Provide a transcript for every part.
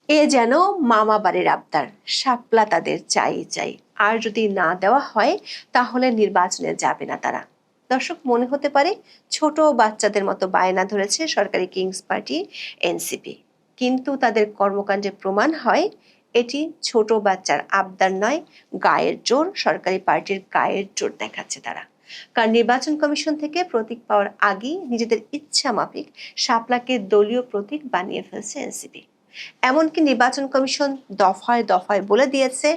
এ যেন মামা বাড়ির আবদার, শাপলা তাদের চাই চাই, আর যদি না দেওয়া হয় তাহলে নির্বাচনে যাবে না তারা। দর্শক, মনে হতে পারে ছোট বাচ্চাদের মতো বায়না ধরেছে সরকারি কিংস পার্টি এনসিপি, কিন্তু তাদের কর্মকাণ্ডে প্রমাণ হয় এটি ছোট বাচ্চার আবদার নয়, গায়ের জোর, সরকারি পার্টির গায়ের জোর দেখাচ্ছে তারা। কারণ নির্বাচন কমিশন থেকে প্রতীক পাওয়ার আগেই নিজেদের ইচ্ছা মাফিক শাপলাকে দলীয় প্রতীক বানিয়ে ফেলছে এনসিপি। এমনকি নির্বাচন কমিশন দফায় দফায় বলে দিয়েছে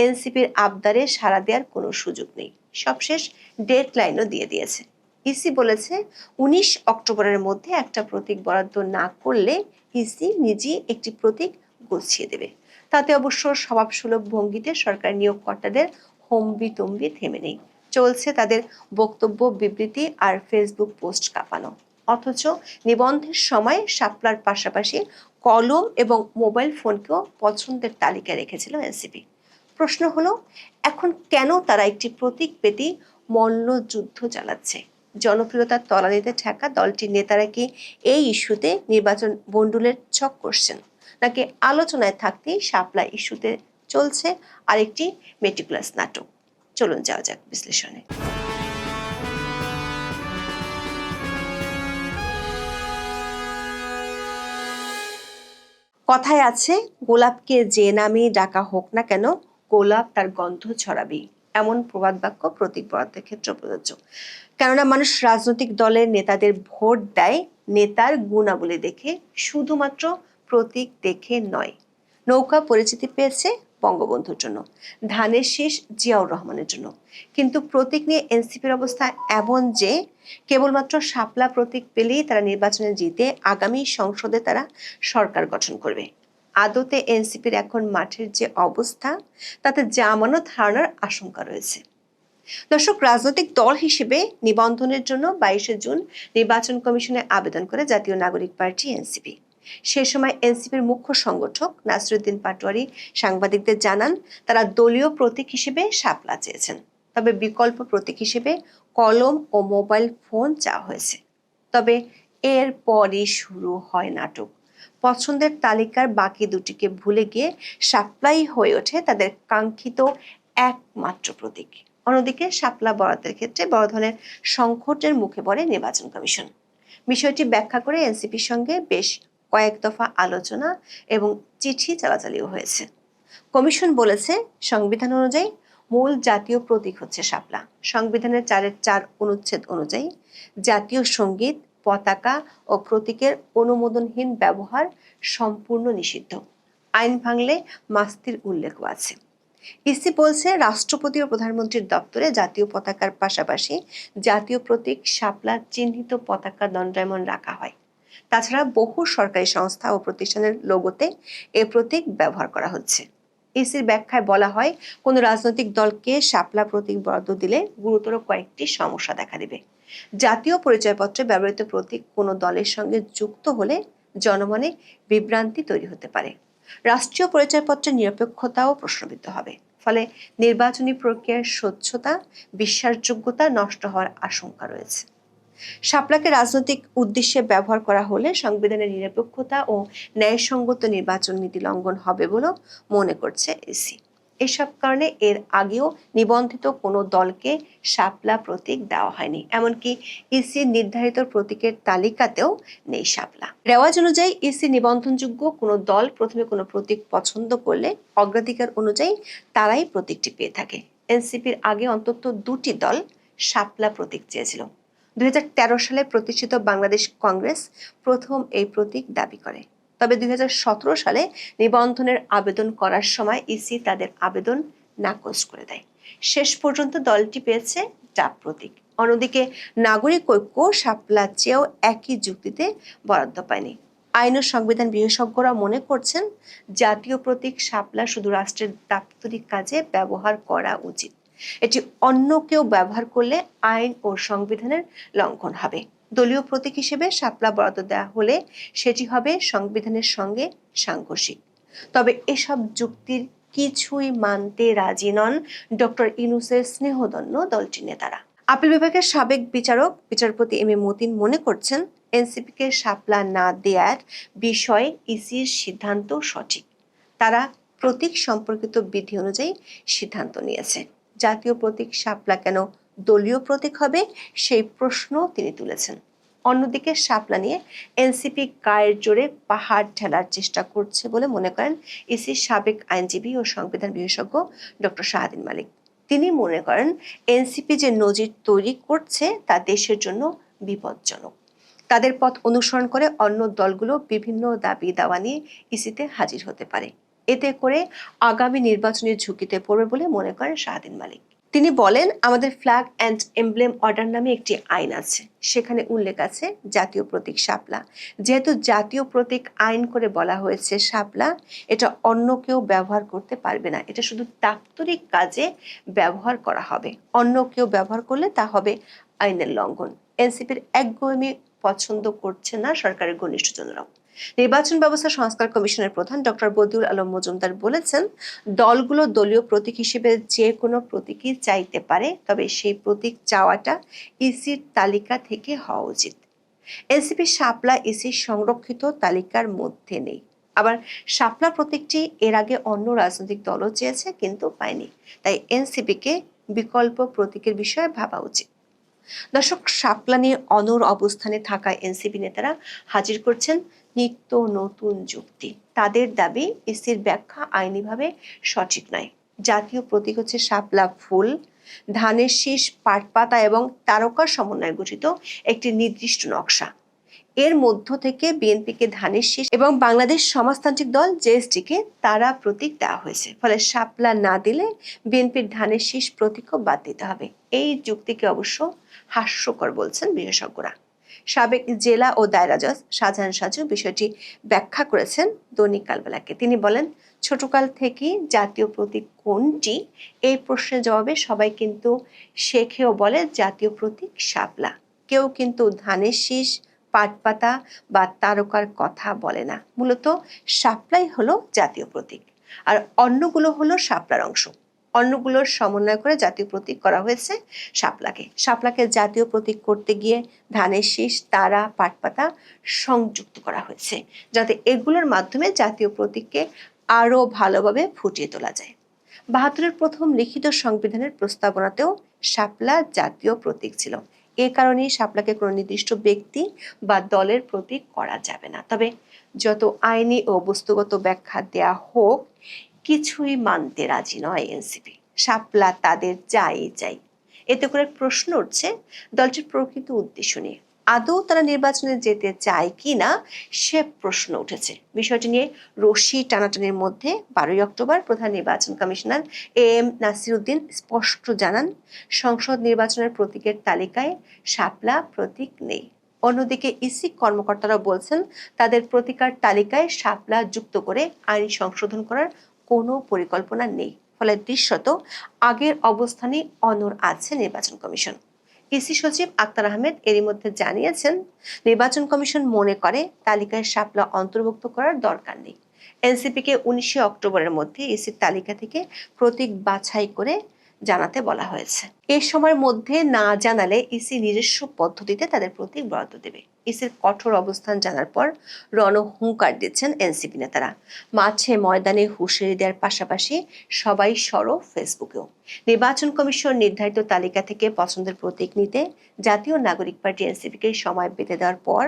এনসিপির আবদারে সাড়া দেওয়ার কোনো সুযোগ নেই, সবশেষ ডেডলাইনও দিয়ে দিয়েছে। ইসি বলেছে 19 অক্টোবরের মধ্যে একটা প্রতীক বরাদ্দ না করলে ইসি নিজেই একটি প্রতীক গুছিয়ে দেবে। তাতে অবশ্য স্বভাবসুলভ ভঙ্গিতে সরকার নিয়োগকর্তাদের হম্বিতম্বি থেমে নেই, চলছে তাদের বক্তব্য, বিবৃতি আর ফেসবুক পোস্ট কাঁপানো। অথচ নিবন্ধের সময় শাপলার পাশাপাশি কলম এবং মোবাইল ফোনকেও পছন্দের তালিকায় রেখেছিল এনসিপি। প্রশ্ন হলো, এখন কেন তারা একটি প্রতীক পেতেই মল্লযুদ্ধ চালাচ্ছে? জনপ্রিয়তার তলানিতে ঠেকা দলটির নেতারা কি এই ইস্যুতে নির্বাচন বন্ডুলের ছক করছেন, নাকি আলোচনায় থাকতেই শাপলা ইস্যুতে চলছে আরেকটি মেটিকুলাস নাটক? চলুন যাওয়া যাক বিশ্লেষণে। কথায় আছে, গোলাপকে যে নামেই ডাকা হোক না কেন, গোলাপ তার গন্ধ ছড়াবেই। এমন প্রবাদ বাক্য প্রতীক বরাদ্দের ক্ষেত্রে প্রযোজ্য। কেননা মানুষ রাজনৈতিক দলের নেতাদের ভোট দেয় নেতার গুণাবলী দেখে, শুধুমাত্র প্রতীক দেখে নয়। নৌকা পরিচিতি পেয়েছে বঙ্গবন্ধুর জন্য, ধানের শীষ জিয়াউর রহমানের জন্য, কিন্তু প্রতীক নিয়ে এনসিপির অবস্থা এমন যে কেবলমাত্র শাপলা প্রতীক পেলেই তারা নির্বাচনে জিতে আগামী সংসদে তারা সরকার গঠন করবে। আদতে এনসিপির এখন মাঠের যে অবস্থা, তাতে জামানো ধারণার আশঙ্কা রয়েছে। দর্শক, রাজনৈতিক দল হিসেবে নিবন্ধনের জন্য 22 জুন নির্বাচন কমিশনে আবেদন করে জাতীয় নাগরিক পার্টি এনসিপি। সে সময় এনসিপির মুখ্য সংগঠক নাসিরুদ্দিন পাটোয়ারি সাংবাদিকদের জানান, তারা দলীয় প্রতীক হিসেবে শাপলা চেয়েছেন, তবে বিকল্প প্রতীক হিসেবে কলম ও মোবাইল ফোন চাওয়া হয়েছে। তবে এরপরই শুরু হয় নাটক। পছন্দের তালিকার বাকি দুটিকে ভুলে গিয়ে শাপলাই হয়ে ওঠে তাদের কাঙ্ক্ষিত একমাত্র প্রতীক। অন্যদিকে শাপলা বরাদ্দের ক্ষেত্রে বড় ধরনের সংকটের মুখে পড়ে নির্বাচন কমিশন। বিষয়টি ব্যাখ্যা করে এনসিপির সঙ্গে বেশ কয়েক দফা আলোচনা এবং চিঠি চালাচালিও হয়েছে। কমিশন বলেছে, সংবিধান অনুযায়ী মূল জাতীয় প্রতীক হচ্ছে শাপলা। সংবিধানের 4 অনুচ্ছেদ অনুযায়ী জাতীয় সঙ্গীত, পতাকা ও প্রতীকের অনুমোদনহীন ব্যবহার সম্পূর্ণ নিষিদ্ধ। আইন ভাঙলে মাস্তির উল্লেখও আছে। ইসি বলছে, রাষ্ট্রপতি ও প্রধানমন্ত্রীর দপ্তরে জাতীয় পতাকার পাশাপাশি জাতীয় প্রতীক শাপলা চিহ্নিত পতাকা দণ্ডায়মান রাখা হয়। তাছাড়া বহু সরকারি সংস্থা ও প্রতিষ্ঠানের লোগোতে এ প্রতীক ব্যবহার করা হচ্ছে। ইসির ব্যাখ্যায় বলা হয়, কোনো রাজনৈতিক দলকে শাপলা প্রতীক বরাদ্দ দিলে গুরুতর কয়েকটি সমস্যা দেখা দেবে। জাতীয় পরিচয়পত্রে ব্যবহৃত প্রতীক কোনো দলের সঙ্গে যুক্ত হলে জনমনে বিভ্রান্তি তৈরি হতে পারে। রাষ্ট্রীয় পরিচয়পত্রের নিরপেক্ষতাও প্রশ্নবিদ্ধ হবে। ফলে নির্বাচনী প্রক্রিয়ার স্বচ্ছতা, বিশ্বাসযোগ্যতা নষ্ট হওয়ার আশঙ্কা রয়েছে। শাপলাকে রাজনৈতিক উদ্দেশ্যে ব্যবহার করা হলে সংবিধানের নিরপেক্ষতা ও ন্যায়সঙ্গত নির্বাচন নীতি লঙ্ঘন হবে বলে মনে করছে ইসি। এসব কারণে এর আগেও নিবন্ধিত কোনো দলকে শাপলা প্রতীক দেওয়া হয়নি, এমনকি ইসির নির্ধারিত প্রতীকের তালিকাতেও নেই শাপলা। রেওয়াজ অনুযায়ী ইসি নিবন্ধনযোগ্য কোনো দল প্রথমে কোনো প্রতীক পছন্দ করলে অগ্রাধিকার অনুযায়ী তারাই প্রতীকটি পেয়ে থাকে। এনসিপির আগে অন্তত 2টি দল শাপলা প্রতীক চেয়েছিল। 2013 সালে প্রতিষ্ঠিত বাংলাদেশ কংগ্রেস প্রথম এই প্রতীক দাবি করে। তবে 2017 সালে নিবন্ধনের আবেদন করার সময় ইসি তাদের আবেদন নাকচ করে দেয়। শেষ পর্যন্ত দলটি পেয়েছে ডাব প্রতীক। অন্যদিকে নাগরিক ঐক্য শাপলা চেয়েও একই যুক্তিতে বরাদ্দ পায়নি। আইন ও সংবিধান বিশেষজ্ঞরা মনে করছেন, জাতীয় প্রতীক শাপলা শুধু রাষ্ট্রের দাপ্তরিক কাজে ব্যবহার করা উচিত। এটি অন্য কেউ ব্যবহার করলে আইন ও সংবিধানের লঙ্ঘন হবে। দলীয় প্রতীক হিসেবে শাপলা বরাদ্দ দেওয়া হলে সেটি হবে সংবিধানের সঙ্গে সাংঘর্ষিক। তবে এসব যুক্তির কিছুই মানতে রাজি নন ডক্টর ইউনূসের স্নেহধন্য দলটির নেতারা। আপিল বিভাগের সাবেক বিচারপতি এম এ মতিন মনে করছেন, এনসিপিকে শাপলা না দেওয়ার বিষয়ে ইসির সিদ্ধান্ত সঠিক। তারা প্রতীক সম্পর্কিত বিধি অনুযায়ী সিদ্ধান্ত নিয়েছে। জাতীয় প্রতীক শাপলা কেন দলীয় প্রতীক হবে সেই প্রশ্ন তিনি তুলেছেন। অন্যদিকে শাপলা নিয়ে এনসিপি গায়ের জোরে পাহাড় ঠেলার চেষ্টা করছে বলে মনে করেন ইসির সাবেক আইনজীবী ও সংবিধান বিশেষজ্ঞ ডক্টর শাহদিন মালিক। তিনি মনে করেন এনসিপি যে নজির তৈরি করছে তা দেশের জন্য বিপজ্জনক। তাদের পথ অনুসরণ করে অন্য দলগুলো বিভিন্ন দাবি দাওয়া নিয়ে ইসিতে হাজির হতে পারে। এতে করে আগামী নির্বাচনের ঝুঁকিতে পড়বে বলে মনে করেন শাহদিন মালিক। তিনি বলেন, আমাদের ফ্ল্যাগ অ্যান্ড এমব্লেম অর্ডার নামে একটি আইন আছে, সেখানে উল্লেখ আছে জাতীয় প্রতীক শাপলা। যেহেতু জাতীয় প্রতীক আইন করে বলা হয়েছে শাপলা, এটা অন্য কেউ ব্যবহার করতে পারবে না, এটা শুধু দাপ্তরিক কাজে ব্যবহার করা হবে। অন্য কেউ ব্যবহার করলে তা হবে আইনের লঙ্ঘন। এনসিপির একগুঁয়েমি পছন্দ করছে না সরকারের ঘনিষ্ঠজনরাও। নির্বাচন ব্যবস্থা সংস্কার কমিশনের প্রধান ডক্টর বদিউল আলম মজুমদার বলেছেন, দলগুলো দলীয় প্রতীক হিসেবে যে কোনো প্রতীকই চাইতে পারে, তবে সেই প্রতীক চাওয়াটা ইসির তালিকা থেকে হওয়া উচিত। এনসিপি শাপলা ইসির সংরক্ষিত তালিকার মধ্যে নেই। আবার শাপলা প্রতীকটি এর আগে অন্য রাজনৈতিক দলও চেয়েছে কিন্তু পায়নি, তাই এনসিপিকে বিকল্প প্রতীকের বিষয়ে ভাবা উচিত। দর্শক, শাপলা নিয়ে অনড় অবস্থানে থাকা এনসিপি নেতারা হাজির করছেন নিত্য নতুন যুক্তি। তাদের দাবি, ইসির ব্যাখ্যা আইনিভাবে সঠিক নয়। জাতীয় প্রতীক হচ্ছে শাপলা ফুল, ধানের শীষ, পাট পাতা এবং তারকার সমন্বয়ে গঠিত একটি নির্দিষ্ট নকশা। এর মধ্য থেকে বিএনপিকে ধানের শীষ এবং বাংলাদেশ সমাজতান্ত্রিক দল জেএসডিকে তারা প্রতীক দেওয়া হয়েছে। ফলে শাপলা না দিলে বিএনপির ধানের শীষ প্রতীকও বাদ দিতে হবে। এই যুক্তিকে অবশ্য হাস্যকর বলছেন বিশেষজ্ঞরা। সাবেক জেলা ও দায়রা জজ শাহজাহান সাজু বিষয়টি ব্যাখ্যা করেছেন দৈনিক কালবেলাকে। তিনি বলেন, ছোটকাল থেকেই জাতীয় প্রতীক কোনটি এই প্রশ্নের জবাবে সবাই কিন্তু শেখেও বলে জাতীয় প্রতীক শাপলা। কেউ কিন্তু ধানের শীষ, পাট পাতা বা তারকার কথা বলে না। মূলত শাপলাই হলো জাতীয় প্রতীক, আর অন্যগুলো হলো শাপলার অংশ। অন্যগুলোর সমন্বয় করে জাতীয় প্রতীক করা হয়েছে শাপলাকে। শাপলাকে জাতীয় প্রতীক করতে গিয়ে ধানের শীষ, তারা, পাট পাতা সংযুক্ত করা হয়েছে, যাতে এগুলোর মাধ্যমে জাতীয় প্রতীককে আরো ভালোভাবে ফুটিয়ে তোলা যায়। ৭২-এর প্রথম লিখিত সংবিধানের প্রস্তাবনাতেও শাপলা জাতীয় প্রতীক ছিল। এ কারণেই শাপলাকে কোনো নির্দিষ্ট ব্যক্তি বা দলের প্রতীক করা যাবে না। তবে যত আইনি ও বস্তুগত ব্যাখ্যা দেয়া হোক, কিছুই মানতে রাজি নয় এনসিপি। শাপলা তাদের চাই। এতে করে প্রশ্ন উঠছে দলটির প্রকৃত উদ্দেশ্য নিয়ে। আদৌ তারা নির্বাচনে যেতে চায় কি না সে প্রশ্ন উঠেছে। বিষয়টি নিয়ে রশি টানাটানির মধ্যে ১২ই অক্টোবর প্রধান নির্বাচন কমিশনার এম নাসির উদ্দিন স্পষ্ট জানান, সংসদ নির্বাচনের প্রতীকের তালিকায় শাপলা প্রতীক নেই। অন্যদিকে ইসি কর্মকর্তারা বলছেন, তাদের প্রতীকার তালিকায় শাপলা যুক্ত করে আইন সংশোধন করার কোনো পরিকল্পনা নেই। ফলে দৃশ্যত আগের অবস্থানে অনড় আছে নির্বাচন কমিশন। ইসি সচিব আক্তার আহমেদ এরই মধ্যে জানিয়েছেন, নির্বাচন কমিশন মনে করে তালিকায় শাপলা অন্তর্ভুক্ত করার দরকার নেই। এনসিপিকে ১৯শে অক্টোবরের মধ্যে ইসির তালিকা থেকে প্রতীক বাছাই করে জানাতে বলা হয়েছে। এ সময়ের মধ্যে না জানালে ইসি নিজস্ব পদ্ধতিতে তাদের প্রতীক বরাদ্দ দেবে। ইসির কঠোর অবস্থান জানার পর রণহুঙ্কার দিচ্ছেন এনসিপি নেতারা। মাঠে ময়দানে হুঁশিয়ারি দেওয়ার পাশাপাশি সবাই সরব ফেসবুকেও। নির্বাচন কমিশন নির্ধারিত তালিকা থেকে পছন্দের প্রতীক নিতে জাতীয় নাগরিক পার্টি এনসিপিকে সময় বেঁধে দেওয়ার পর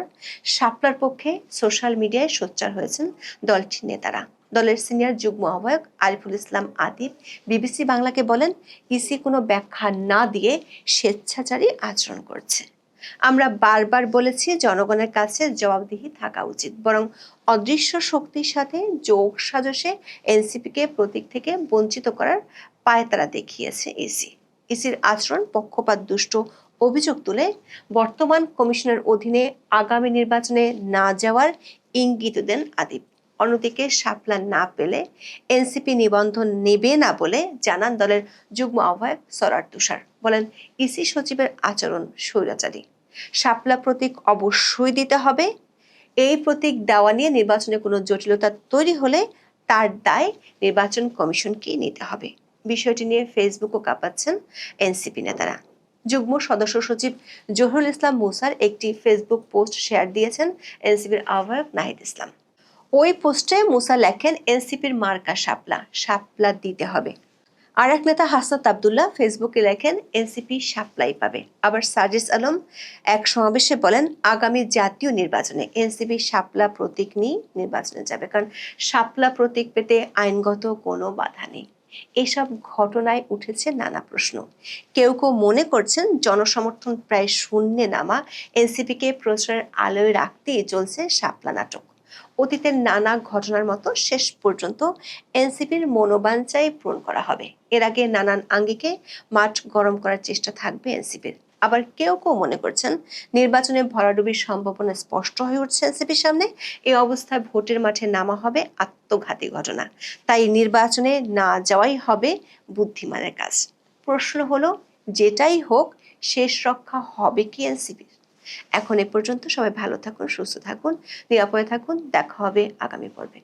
শাপলার পক্ষে সোশ্যাল মিডিয়ায় সোচ্চার হয়েছেন দলটির নেতারা। দলের সিনিয়র যুগ্ম আহ্বায়ক আরিফুল ইসলাম আতিফ বিবিসি বাংলাকে বলেন, ইসি কোনো ব্যাখ্যা না দিয়ে স্বেচ্ছাচারী আচরণ করছে। আমরা বারবার বলেছি, জনগণের কাছে জবাবদিহি থাকা উচিত, বরং অদৃশ্য শক্তির সাথে যোগ সাজসে এনসিপিকে প্রতীক থেকে বঞ্চিত করার পায়তারা দেখিয়েছে ইসি। ইসির আচরণ পক্ষপাত দুষ্ট অভিযোগ তুলে বর্তমান কমিশনের অধীনে আগামী নির্বাচনে না যাওয়ার ইঙ্গিত দেন আতিফ। অন্যদিকে শাপলা না পেলে এনসিপি নিবন্ধন নেবে না বলে জানান দলের যুগ্ম আহ্বায়ক সরার তুষার। বলেন, ইসি সচিবের আচরণ স্বৈরাচারী। শাপলা প্রতীক অবশ্যই দিতে হবে। এই প্রতীক দেওয়া নিয়ে নির্বাচনে কোনো জটিলতা তৈরি হলে তার দায় নির্বাচন কমিশনকেই নিতে হবে। বিষয়টি নিয়ে ফেসবুকও কাঁপাচ্ছেন এনসিপি নেতারা। যুগ্ম সদস্য সচিব জহুরুল ইসলাম মুসার একটি ফেসবুক পোস্ট শেয়ার দিয়েছেন এনসিপির আহ্বায়ক নাহিদ ইসলাম। ওই পোস্টে মুসা লেখেন এনসিপির মার্কা শাপলা, শাপলা দিতে হবে। আর এক নেতা হাসনাত আব্দুল্লাহ ফেসবুকে লেখেন এনসিপি শাপলাই পাবে। আবার সাজিস আলম এক সমাবেশে বলেন আগামী জাতীয় নির্বাচনে এনসিপি শাপলা প্রতীক নিয়ে নির্বাচনে যাবে, কারণ শাপলা প্রতীক পেতে আইনগত কোনো বাধা নেই। এসব ঘটনায় উঠেছে নানা প্রশ্ন। কেউ কেউ মনে করছেন জনসমর্থন প্রায় শূন্যে নামা এনসিপিকে প্রচারের আলোয় রাখতেই চলছে শাপলা নাটক। অতীতের নানা ঘটনার মতো শেষ পর্যন্ত এনসিপির মনোবাঞ্ছাই পূরণ করা হবে। এর আগে নানান আঙ্গিকে মাঠ গরম করার চেষ্টা থাকবে এনসিপির। আবার কেউ কেউ মনে করছেন নির্বাচনে ভরাডুবির সম্ভাবনা স্পষ্ট হয়ে উঠছে এনসিপির সামনে। এই অবস্থায় ভোটের মাঠে নামা হবে আত্মঘাতী ঘটনা। তাই নির্বাচনে না যাওয়াই হবে বুদ্ধিমানের কাজ। প্রশ্ন হলো, যেটাই হোক শেষ রক্ষা হবে কি এনসিপির? এখন এ পর্যন্ত। সবাই ভালো থাকুন, সুস্থ থাকুন, নিরাপদে থাকুন। দেখা হবে আগামী পর্বে।